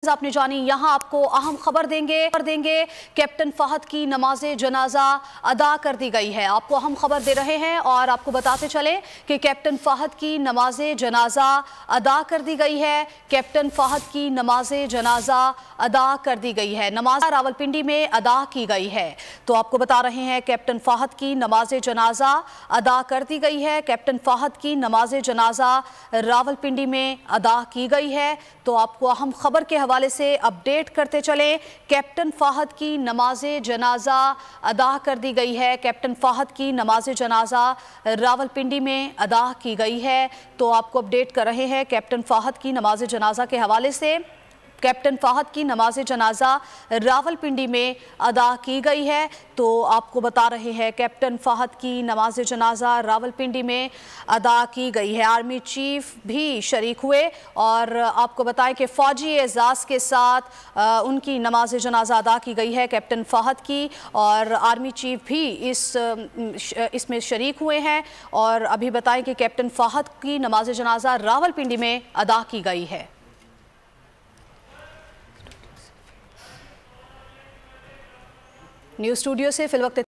आपने जानी, यहां आपको अहम खबर देंगे कैप्टन फहद की नमाज़े जनाजा अदा कर दी गई है। आपको अहम खबर दे रहे हैं और आपको बताते चले कि कैप्टन फहद की नमाज़े जनाजा अदा कर दी गई है। कैप्टन फहद की नमाज़े जनाजा अदा कर दी गई है। नमाज रावलपिंडी में अदा की गई है। तो आपको बता रहे हैं कैप्टन फहद की नमाज़े जनाजा अदा कर दी गई है। कैप्टन फहद की नमाज़े जनाजा रावलपिंडी में अदा की गई है। तो आपको अहम खबर के हवाले से अपडेट करते चले। कैप्टन फहद की नमाज़े जनाजा अदा कर दी गई है। कैप्टन फहद की नमाज़े जनाजा रावलपिंडी में अदा की गई है। तो आपको अपडेट कर रहे हैं कैप्टन फहद की नमाज़े जनाजा के हवाले से। कैप्टन फहद की नमाज़े जनाजा रावलपिंडी में अदा की गई है। तो आपको बता रहे हैं कैप्टन फहद की नमाज़े जनाजा रावलपिंडी में अदा की गई है। आर्मी चीफ भी शरीक हुए और आपको बताएं कि फ़ौजी एजाज़ के साथ उनकी नमाज़े जनाजा अदा की गई है कैप्टन फहद की, और आर्मी चीफ भी इसमें शरीक हुए हैं। और अभी बताएं कि कैप्टन फहद की नमाज़े जनाजा रावलपिंडी में अदा की गई है। न्यूज़ स्टूडियो से फिलवक्त